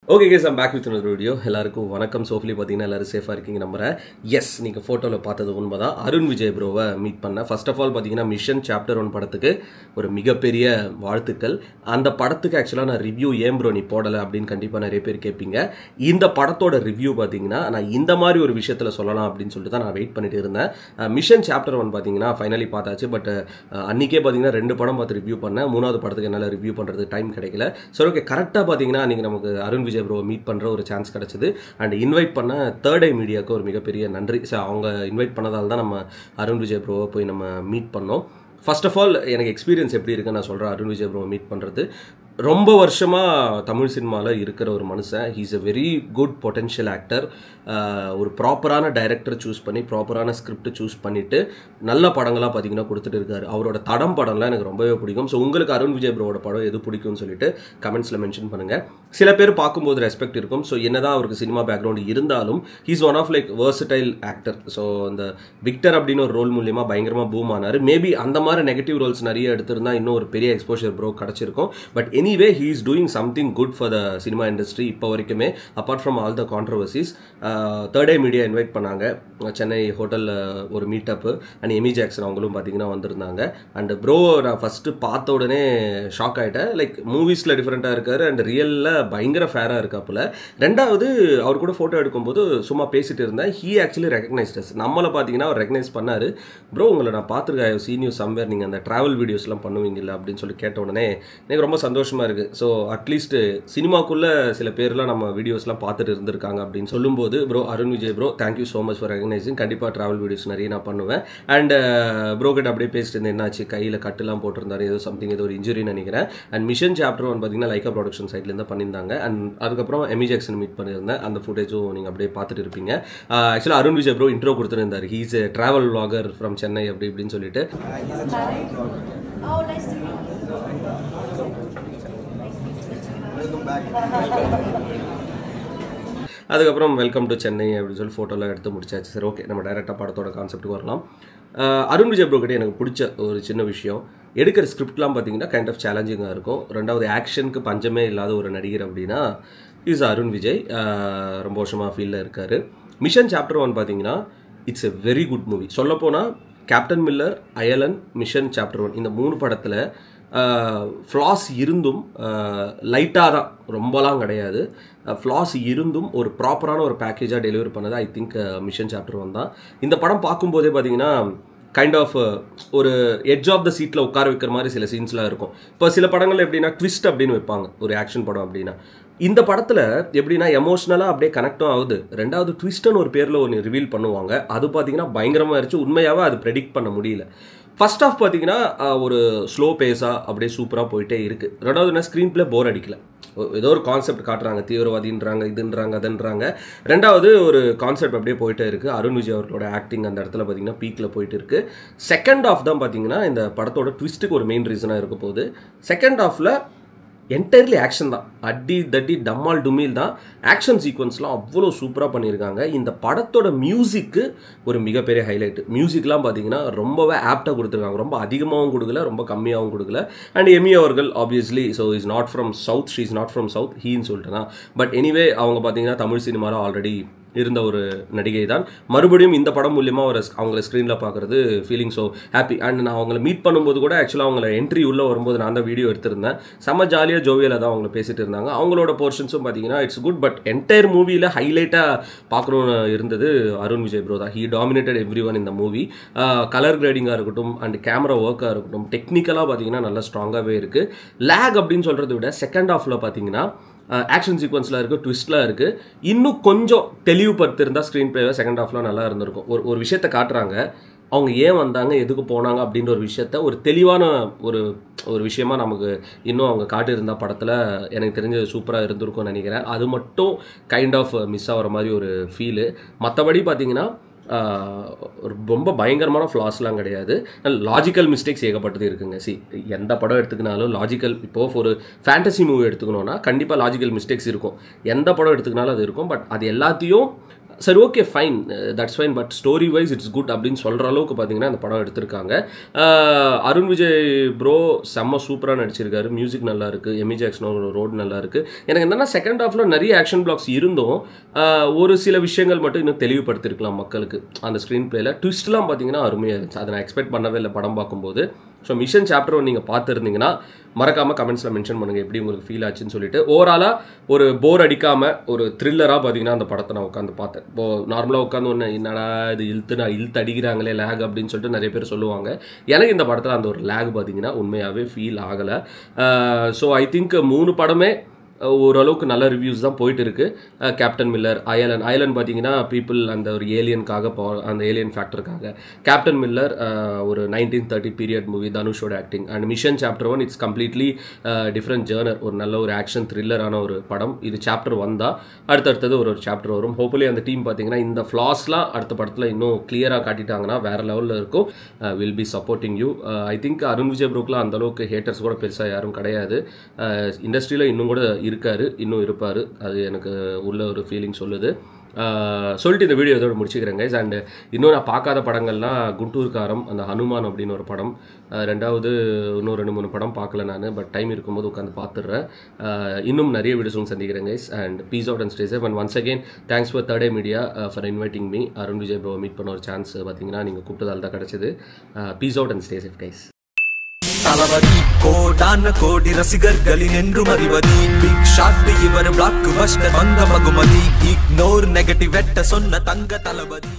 Okay guys, I'm back with another video. எல்லாருக்கும் வணக்கம். சோஃப்லி பார்த்தீங்கன்னா எல்லாரும் சேஃபாக இருக்கீங்க நம்புறேன். எஸ், நீங்கள் ஃபோட்டோவில் பார்த்தது உண்மைதான். அருண் விஜய் ப்ரோவை மீட் பண்ண ஃபர்ஸ்ட் ஆஃப் ஆல் பார்த்தீங்கன்னா மிஷன் சாப்டர் 1 படத்துக்கு ஒரு மிகப்பெரிய வாழ்த்துக்கள். அந்த படத்துக்கு ஆக்சுவலாக நான் ரிவ்யூ ஏன் ப்ரோ நீ போடலை அப்படின்னு கண்டிப்பாக நிறைய பேர் கேட்பீங்க. இந்த படத்தோட ரிவ்யூ பார்த்தீங்கன்னா நான் இந்த மாதிரி ஒரு விஷயத்தில் சொல்லலாம் அப்படின்னு சொல்லிட்டு தான் நான் வெயிட் பண்ணிட்டு இருந்தேன். மிஷன் சாப்டர் 1 பார்த்தீங்கன்னா ஃபைனலி பார்த்தாச்சு. பட் அன்றைக்கே பார்த்தீங்கன்னா 2 படம் பார்த்து ரிவ்யூ பண்ணேன். 3வது படத்துக்கு என்னால் ரிவ்யூ பண்ணுறதுக்கு டைம் கிடைக்கல. சரி, ஓகே, கரெக்டாக பார்த்தீங்கன்னா அன்றைக்கி நமக்கு அருண் விஜய் ப்ரோ மீட் பண்ணுற ஒரு சான்ஸ் கிடச்சிது. அண்ட் இன்வைட் பண்ண தேர்ட் ஐ மீடியாவுக்கு ஒரு மிகப்பெரிய நன்றி. ஸோ அவங்க இன்வைட் பண்ணதால் தான் நம்ம அருண் விஜய் ப்ரோவை போய் நம்ம மீட் பண்ணோம். ஃபர்ஸ்ட் ஆஃப் ஆல் எனக்கு எக்ஸ்பீரியன்ஸ் எப்படி இருக்குன்னு நான் சொல்கிறேன். அருண் விஜய் ப்ரோவை மீட் பண்ணுறது ரொம்ப வருஷமாக தமிழ் சினிமாவில் இருக்கிற ஒரு மனுஷன். He is a very good potential actor. ஒரு ப்ராப்பரான டைரக்டர் சூஸ் பண்ணி ப்ராப்பரான ஸ்கிரிப்ட் சூஸ் பண்ணிவிட்டு நல்ல படங்களாக பார்த்தீங்கன்னா கொடுத்துட்டு இருக்காரு. அவரோட தடம் படம்லாம் எனக்கு ரொம்பவே பிடிக்கும். ஸோ உங்களுக்கு அருண் விஜய் ப்ரோவோட படம் எது பிடிக்கும்னு சொல்லிட்டு கமெண்ட்ஸில் மென்ஷன் பண்ணுங்கள். சில பேர் பார்க்கும்போது ரெஸ்பெக்ட் இருக்கும். ஸோ என்னதான் அவருக்கு சினிமா பேக்ரவுண்ட் இருந்தாலும் he's one of like versatile actor. So அந்த விக்டர் அப்படின்னு ஒரு ரோல் மூலியமாக பயங்கரமாக பூம் ஆனார். மேபி அந்த மாதிரி நெகட்டிவ் ரோல்ஸ் நிறைய எடுத்திருந்தா இன்னும் ஒரு பெரிய எக்ஸ்போஷர் ப்ரோ கிடச்சிருக்கும். But anyway, he is doing something good for the cinema industry இப்போ வரைக்குமே, apart from all the controversies. Third I media invite பண்ணாங்க சென்னை ஹோட்டலில் ஒரு மீட்டப்பு. அண்ட் எமி ஜாக்சன் அவங்களும் பார்த்தீங்கன்னா வந்திருந்தாங்க. அண்ட் ப்ரோ நான் ஃபஸ்ட்டு பார்த்த உடனே ஷாக் ஆகிட்டேன். லைக் மூவிஸில் டிஃப்ரெண்ட்டாக இருக்கார் அண்ட் ரியலில் பயங்கர ஃபேராக இருக்காப்புல. ரெண்டாவது அவர் கூட ஃபோட்டோ எடுக்கும்போது சும்மா பேசிட்டு இருந்தேன். He actually recognised us. நம்மளை பார்த்தீங்கன்னா அவர் ரெகக்னைஸ் பண்ணார். ப்ரோ உங்களை நான் பார்த்துருக்கேன், சீன் யூ சம்வேர், நீங்கள் அந்த ட்ராவல் வீடியோஸ்லாம் பண்ணுவீங்கல்ல அப்படின்னு சொல்லி கேட்ட உடனே எனக்கு ரொம்ப சந்தோஷமாக இருக்குது. ஸோ அட்லீஸ்ட் சினிமாக்குள்ளே சில பேர்லாம் நம்ம வீடியோஸ்லாம் பார்த்துட்டு இருந்திருக்காங்க அப்படின்னு சொல்லும்போது bro Arun Vijay bro thank you so much for recognising. கண்டிப்பாக ட்ராவல் வீடியோஸ் நிறைய நான் பண்ணுவேன். அண்ட் ப்ரோ கிட்ட அப்படியே பேசிட்டு இருந்தேன். என்னாச்சு, கையில் கட்டுலாம் போட்டிருந்தாரு, ஏதோ சம்திங், ஏதோ ஒரு இன்ஜுரின்னு நினைக்கிறேன். அண்ட் மிஷன் சாப்டர் 1 பார்த்தீங்கன்னா லைக்கா ப்ரொடக்ஷன் சைட்லேருந்து பண்ணியிருந்தாங்க. அண்ட் அதுக்கப்புறம் எமி ஜாக்சன் மீட் பண்ணியிருந்தேன். அந்த ஃபுட்டேஜும் நீங்கள் அப்படியே பார்த்துட்டு இருப்பீங்க. ஆக்சுவலாக அருண் விஜய் ப்ரோ இன்ட்ரோ கொடுத்துருந்தார். He is a travel vlogger from Chennai அப்படி இப்படின்னு சொல்லிட்டு. அதுக்கப்புறம் வெல்கம் டு சென்னை அப்படின்னு சொல்லி ஃபோட்டோலாம் எடுத்து முடிச்சாச்சு. சரி, ஓகே, நம்ம டைரெக்டாக படத்தோட கான்செப்ட்டுக்கு வரலாம். அருண் விஜய் ப்ரோ கிட்ட எனக்கு பிடிச்ச ஒரு சின்ன விஷயம், எடுக்கிற ஸ்கிரிப்ட்லாம் பார்த்தீங்கன்னா கைண்ட் ஆஃப் சேலஞ்சிங்காக இருக்கும். ரெண்டாவது ஆக்ஷனுக்கு பஞ்சமே இல்லாத ஒரு நடிகர் அப்படின்னா இஸ் அருண் விஜய். ரொம்ப வருஷமாக ஃபீல்டில் இருக்கார். மிஷன் சாப்டர் 1 பார்த்தீங்கன்னா it's a very good movie. சொல்லப்போனால் கேப்டன் மில்லர், அயலன், மிஷன் சாப்டர் 1 இந்த 3 படத்தில் ஃப்ளாஸ் இருந்தும் லைட்டாக தான், ரொம்பலாம் கிடையாது, ஃப்ளாஸ் இருந்தும் ஒரு ப்ராப்பரான ஒரு பேக்கேஜாக டெலிவரி பண்ணது ஐ திங்க் மிஷன் சாப்டர் 1 தான். இந்த படம் பார்க்கும்போதே பார்த்தீங்கன்னா கைண்ட் ஆஃப் ஒரு எட்ஜ் ஆஃப் த சீட்டில் உட்கார வைக்கிற மாதிரி சில சீன்ஸ்லாம் இருக்கும். இப்போ சில படங்கள் எப்படின்னா ட்விஸ்ட் அப்படின்னு வைப்பாங்க ஒரு ஆக்ஷன் படம் அப்படின்னா. இந்த படத்தில் எப்படின்னா எமோஷ்னலாக அப்படியே கனெக்டும் ஆகுது. ரெண்டாவது ட்விஸ்ட்னு ஒரு பேரில் ஒன்று ரிவீல் பண்ணுவாங்க. அது பார்த்தீங்கன்னா பயங்கரமாக இருந்துச்சு. உண்மையாகவே அது ப்ரெடிக்ட் பண்ண முடியல. ஃபர்ஸ்ட் ஆஃப் பார்த்தீங்கன்னா ஒரு ஸ்லோ பேஸாக அப்படியே சூப்பராக போயிட்டே இருக்குது. ரெண்டாவது என்ன, ஸ்க்ரீன் பிளே போர் அடிக்கல. ஏதோ ஒரு கான்செப்ட் காட்டுறாங்க, தீவிரவாதின்றாங்க, இதுன்றாங்க, அதுன்றாங்க. ரெண்டாவது ஒரு கான்செப்ட் அப்படியே போயிட்டே இருக்குது. அருண் விஜய் அவர்களோட ஆக்டிங் அந்த இடத்துல பார்த்தீங்கன்னா பீக்கில் போயிட்டு இருக்குது. செகண்ட் ஆஃப் தான் பார்த்தீங்கன்னா இந்த படத்தோட ட்விஸ்ட்டுக்கு ஒரு மெயின் ரீசனாக இருக்க போகுது. செகண்ட் ஆஃபில் என்டையர்லி ஆக்ஷன் தான், அடி தட்டி டம்மால் டுமில் தான். ஆக்ஷன் சீக்வன்ஸ்லாம் அவ்வளோ சூப்பராக பண்ணியிருக்காங்க. இந்த படத்தோட மியூசிக்கு ஒரு மிகப்பெரிய ஹைலைட். மியூசிக்லாம் பார்த்தீங்கன்னா ரொம்பவே ஆப்டாக கொடுத்துருக்காங்க. ரொம்ப அதிகமாகவும் கொடுக்கல, ரொம்ப கம்மியாகவும் கொடுக்கல. அண்ட் எமி அவர்கள் obviously so is not from south, she is not from south, ஹீன்னு சொல்லிட்டுனா. பட் எனிவே அவங்க பார்த்தீங்கன்னா தமிழ் சினிமாவில் ஆல்ரெடி இருந்த ஒரு நடிகை தான். மறுபடியும் இந்த படம் மூலியமாக அவங்கள ஸ்க்ரீனில் பார்க்குறது ஃபீலிங் ஸோ ஹாப்பி. அண்ட் நான் அவங்களை மீட் பண்ணும்போது கூட ஆக்சுவலாக அவங்கள என்ட்ரி உள்ளே வரும்போது நான் தான் வீடியோ எடுத்திருந்தேன். செம்ம ஜாலியாக ஜோவியலாக தான் அவங்க பேசிட்டு இருந்தாங்க. அவங்களோட போர்ஷன்ஸும் பார்த்தீங்கன்னா இட்ஸ் குட். பட் என்டையர் மூவியில் ஹைலைட்டாக பார்க்கணுன்னு இருந்தது அருண் விஜய் ப்ரோ தான். ஹீ டாமினேட்டட் எவ்ரி ஒன் இந்த மூவி. கலர் கிரேடிங்காக இருக்கட்டும் அண்ட் கேமரா ஒர்க்காக இருக்கட்டும், டெக்னிக்கலாக பார்த்தீங்கன்னா நல்லா ஸ்ட்ராங்காகவே இருக்குது. லேக் அப்படின்னு சொல்கிறத விட செகண்ட் ஹாஃபில் பார்த்தீங்கன்னா ஆக்ஷன் சீக்வன்ஸில் இருக்குது, ட்விஸ்ட்லாம் இருக்குது. இன்னும் கொஞ்சம் தெளிவுபடுத்திருந்தால் ஸ்க்ரீன் பிளேவை செகண்ட் ஹாஃப்லாம் நல்லா இருந்திருக்கும். ஒரு விஷயத்தை காட்டுறாங்க, அவங்க ஏன் வந்தாங்க, எதுக்கு போனாங்க அப்படின்ற ஒரு விஷயத்த ஒரு தெளிவான ஒரு விஷயமா நமக்கு இன்னும் அவங்க காட்டியிருந்தால் படத்தில் எனக்கு தெரிஞ்சது சூப்பராக இருந்திருக்கும்னு நினைக்கிறேன். அது மட்டும் கைண்ட் ஆஃப் மிஸ் ஆகிற மாதிரி ஒரு ஃபீலு. மற்றபடி பார்த்தீங்கன்னா ரொம்ப பயங்கரமான ஃப்ளாஸ்லாம் கிடையாது. லாஜிக்கல் மிஸ்டேக்ஸ் ஏகப்பட்டது இருக்குங்க. எந்த படம் எடுத்துக்கினாலும் லாஜிக்கல், இப்போது ஒரு ஃபேண்டசி மூவி எடுத்துக்கணுன்னா கண்டிப்பாக லாஜிக்கல் மிஸ்டேக்ஸ் இருக்கும். எந்த படம் எடுத்துக்கினாலும் அது இருக்கும். பட் அது எல்லாத்தையும் சரி okay fine, that's fine, but story wise it's good அப்படின்னு சொல்கிற அளவுக்கு பார்த்தீங்கன்னா அந்த படம் எடுத்திருக்காங்க. அருண் விஜய் ப்ரோ செம்ம சூப்பராக நடிச்சிருக்காரு, மியூசிக் நல்லா இருக்குது, எமி ஜாக்சனோட ரோடு நல்லா இருக்குது. எனக்கு என்னென்னா செகண்ட் ஹாஃபில் நிறைய ஆக்ஷன் பிளாக்ஸ் இருந்தும் ஒரு சில விஷயங்கள் மட்டும் இன்னும் தெளிவுபடுத்திருக்கலாம் மக்களுக்கு. அந்த ஸ்க்ரீன் பிளேயில் ட்விஸ்ட்லாம் பார்த்தீங்கன்னா அருமையாக இருந்துச்சு, அதை நான் எக்ஸ்பெக்ட் பண்ணவே இல்லை படம் பார்க்கும்போது. ஸோ மிஷன் சாப்டர் 1 நீங்கள் பார்த்துருந்தீங்கன்னா மறக்காமல் கமெண்ட்ஸில் மென்ஷன் பண்ணுங்கள் எப்படி உங்களுக்கு ஃபீல் ஆச்சுன்னு சொல்லிட்டு. ஓவராலாக ஒரு போர் அடிக்காமல் ஒரு த்ரில்லராக பார்த்தீங்கன்னா அந்த படத்தை நான் உட்காந்து பார்த்தேன். இப்போது நார்மலாக உட்காந்து ஒன்று என்னடா இது இழுத்து அடிக்கிறாங்களே லேக் அப்படின்னு சொல்லிட்டு நிறைய பேர் சொல்லுவாங்க. எனக்கு இந்த படத்தில் அந்த ஒரு லேக் பார்த்தீங்கன்னா உண்மையாகவே ஃபீல் ஆகலை. ஸோ ஐ திங்க் 3 படமே ஓரளவுக்கு நல்ல ரிவ்யூஸ் தான் போயிட்டு இருக்கு. கேப்டன் மில்லர், அயலன் பார்த்தீங்கன்னா பீப்புள் அந்த ஒரு ஏலியனுக்காக அந்த ஏலியன் ஃபேக்டருக்காக. கேப்டன் மில்லர் ஒரு 1930 பீரியட் மூவி, தனுஷோட acting. And Mission Chapter 1 it's completely different genre, ஒரு நல்ல ஒரு ஆக்ஷன் த்ரில்லரான ஒரு படம். இது சாப்டர் 1 தான், அடுத்தடுத்தது ஒரு சாப்டர் வரும். ஹோப்ஃபுல்லி அந்த டீம் பார்த்தீங்கன்னா இந்த ஃப்ளாஸ்லாம் அடுத்த படத்தில் இன்னும் கிளியராக காட்டிட்டாங்கன்னா வேற லெவலில் இருக்கும். Will be supporting you. I think Arun Vijay ப்ரோக்லாம் அந்தளவுக்கு ஹேட்டர்ஸ் கூட பெருசாக யாரும் கிடையாது. இண்டஸ்ட்ரியில் இன்னும் கூட இருக்காரு, இன்னும் இருப்பார், அது எனக்கு உள்ள ஒரு ஃபீலிங் சொல்லுது. சொல்லிட்டு இந்த வீடியோ இதோட முடிச்சுக்கிறேன் கைஸ். அண்ட் இன்னும் நான் பார்க்காத படங்கள்லாம் குண்டூர்காரம், அந்த ஹனுமான் அப்படின்னு ஒரு படம், ரெண்டாவது இன்னும் 2-3 படம் பார்க்கல நான், பட் டைம் இருக்கும்போது உட்காந்து பார்த்துடுறேன். இன்னும் நிறைய வீடியோஸும் சந்திக்கிறேன் guys. And peace out and stay safe. And once again thanks for Third Day Media for inviting me. Arun Vijay bro meet பண்ண ஒரு சான்ஸ் பார்த்தீங்கன்னா நீங்கள் கூப்பிட்டதால் தான் கிடச்சிது. Peace out and stay safe guys. Thalapathy கோடான கோடி ரசிகர்களின் என்றும் அறிவதி, பிக் ஷாட் இவர் பிளாக் பஸ்டர் வந்த மகுமதி, இக்னோர் நெகட்டிவ் வெட்ட சொன்ன தங்க தளபதி.